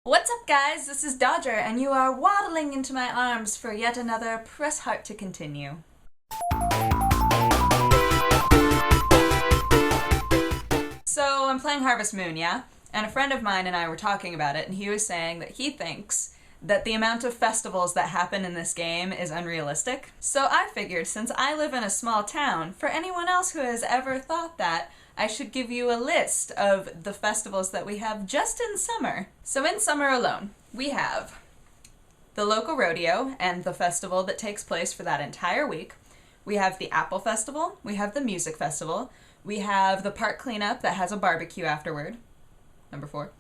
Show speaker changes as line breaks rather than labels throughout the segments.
What's up, guys? This is Dodger, and you are waddling into my arms for yet another Press Heart to Continue. So, I'm playing Harvest Moon, yeah? And a friend of mine and I were talking about it, and he was saying that he thinks that the amount of festivals that happen in this game is unrealistic. So I figured, since I live in a small town, for anyone else who has ever thought that, I should give you a list of the festivals that we have just in summer. So in summer alone, we have the local rodeo and the festival that takes place for that entire week. We have the Apple Festival, we have the Music Festival, we have the park cleanup that has a barbecue afterward, number 4.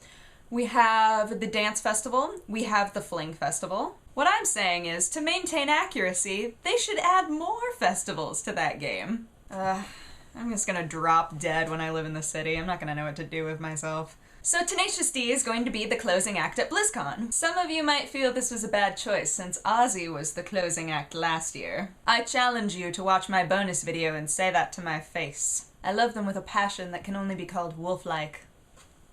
We have the Dance Festival, we have the Fling Festival. What I'm saying is, to maintain accuracy, they should add more festivals to that game. I'm just gonna drop dead when I live in the city. I'm not gonna know what to do with myself. So Tenacious D is going to be the closing act at BlizzCon. Some of you might feel this was a bad choice since Ozzy was the closing act last year. I challenge you to watch my bonus video and say that to my face. I love them with a passion that can only be called wolf-like.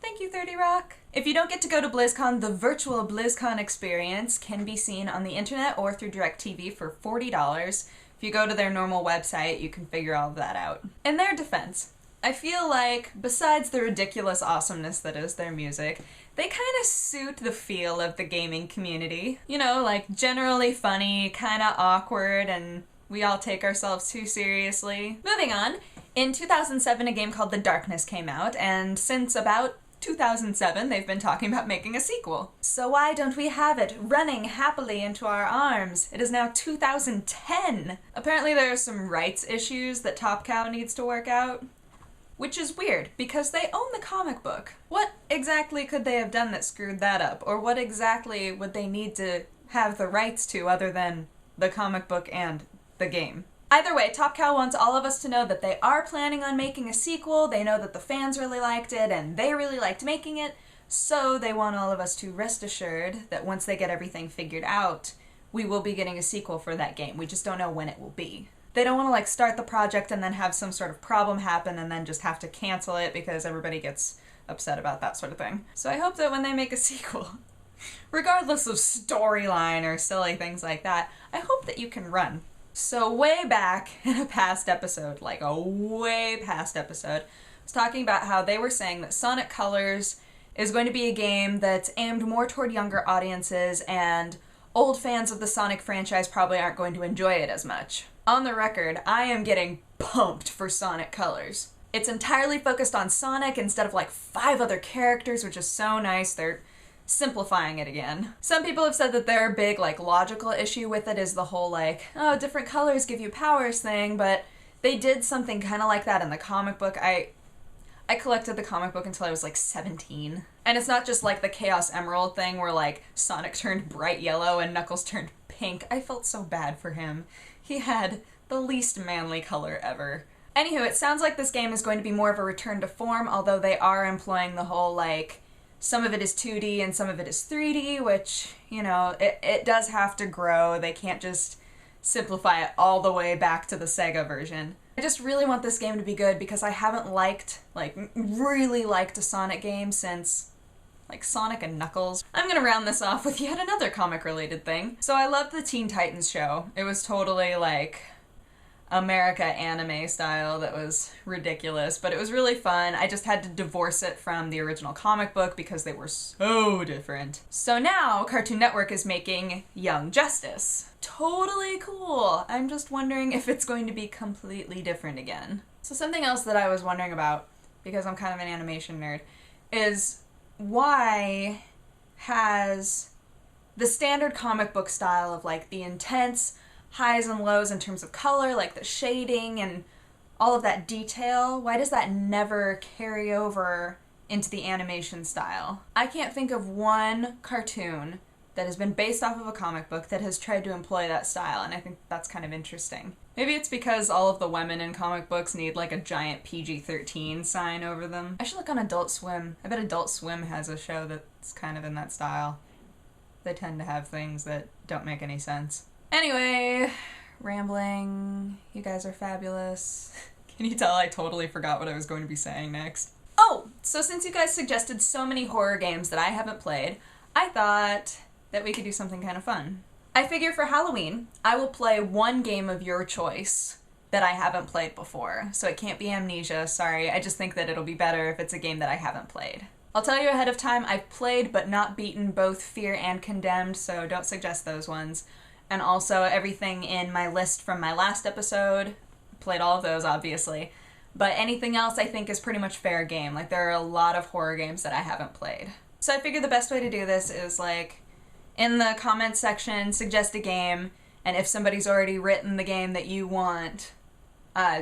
Thank you, 30 Rock. If you don't get to go to BlizzCon, the virtual BlizzCon experience can be seen on the internet or through DirecTV for $40. If you go to their normal website, you can figure all of that out. In their defense, I feel like, besides the ridiculous awesomeness that is their music, they kind of suit the feel of the gaming community. You know, like generally funny, kind of awkward, and we all take ourselves too seriously. Moving on, in 2007 a game called The Darkness came out, and since about 2007, they've been talking about making a sequel. So why don't we have it running happily into our arms? It is now 2010! Apparently there are some rights issues that Top Cow needs to work out. Which is weird, because they own the comic book. What exactly could they have done that screwed that up? Or what exactly would they need to have the rights to other than the comic book and the game? Either way, Top Cow wants all of us to know that they are planning on making a sequel, they know that the fans really liked it, and they really liked making it, so they want all of us to rest assured that once they get everything figured out, we will be getting a sequel for that game. We just don't know when it will be. They don't want to start the project and then have some sort of problem happen and then just have to cancel it because everybody gets upset about that sort of thing. So I hope that when they make a sequel, regardless of storyline or silly things like that, I hope that you can run. So way back in a past episode, like a way past episode, I was talking about how they were saying that Sonic Colors is going to be a game that's aimed more toward younger audiences and old fans of the Sonic franchise probably aren't going to enjoy it as much. On the record, I am getting pumped for Sonic Colors. It's entirely focused on Sonic instead of 5 other characters, which is so nice. They're simplifying it again. Some people have said that their big, logical issue with it is the whole, oh, different colors give you powers thing, but they did something kind of like that in the comic book. I collected the comic book until I was 17. And it's not just the Chaos Emerald thing where Sonic turned bright yellow and Knuckles turned pink. I felt so bad for him. He had the least manly color ever. Anywho, it sounds like this game is going to be more of a return to form, although they are employing the whole some of it is 2D and some of it is 3D, which, it does have to grow. They can't just simplify it all the way back to the Sega version. I just really want this game to be good because I haven't really liked a Sonic game since, Sonic and Knuckles. I'm gonna round this off with yet another comic-related thing. So I loved the Teen Titans show. It was totally, America anime style that was ridiculous, but it was really fun. I just had to divorce it from the original comic book because they were so different. So now Cartoon Network is making Young Justice. Totally cool. I'm just wondering if it's going to be completely different again. So something else that I was wondering about, because I'm kind of an animation nerd, is why has the standard comic book style of the intense highs and lows in terms of color, the shading and all of that detail, why does that never carry over into the animation style? I can't think of one cartoon that has been based off of a comic book that has tried to employ that style, and I think that's kind of interesting. Maybe it's because all of the women in comic books need a giant PG-13 sign over them. I should look on Adult Swim. I bet Adult Swim has a show that's kind of in that style. They tend to have things that don't make any sense. Anyway, rambling. You guys are fabulous. Can you tell I totally forgot what I was going to be saying next? Oh, so since you guys suggested so many horror games that I haven't played, I thought that we could do something kind of fun. I figure for Halloween, I will play one game of your choice that I haven't played before. So it can't be Amnesia, sorry. I just think that it'll be better if it's a game that I haven't played. I'll tell you ahead of time, I've played but not beaten both Fear and Condemned, so don't suggest those ones. And also everything in my list from my last episode, played all of those obviously. But anything else I think is pretty much fair game. Like there are a lot of horror games that I haven't played. So I figured the best way to do this is like, in the comments section, suggest a game, and if somebody's already written the game that you want,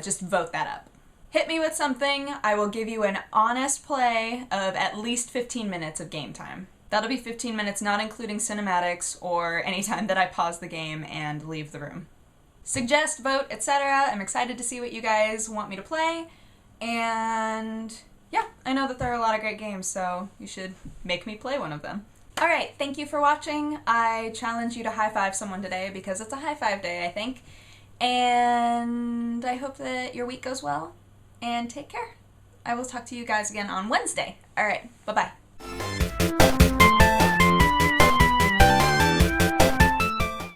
just vote that up. Hit me with something, I will give you an honest play of at least 15 minutes of game time. That'll be 15 minutes not including cinematics or any time that I pause the game and leave the room. Suggest, vote, etc. I'm excited to see what you guys want me to play, and yeah, I know that there are a lot of great games, so you should make me play one of them. Alright, thank you for watching. I challenge you to high-five someone today because it's a high-five day, I think. And I hope that your week goes well, and take care. I will talk to you guys again on Wednesday. Alright, bye-bye.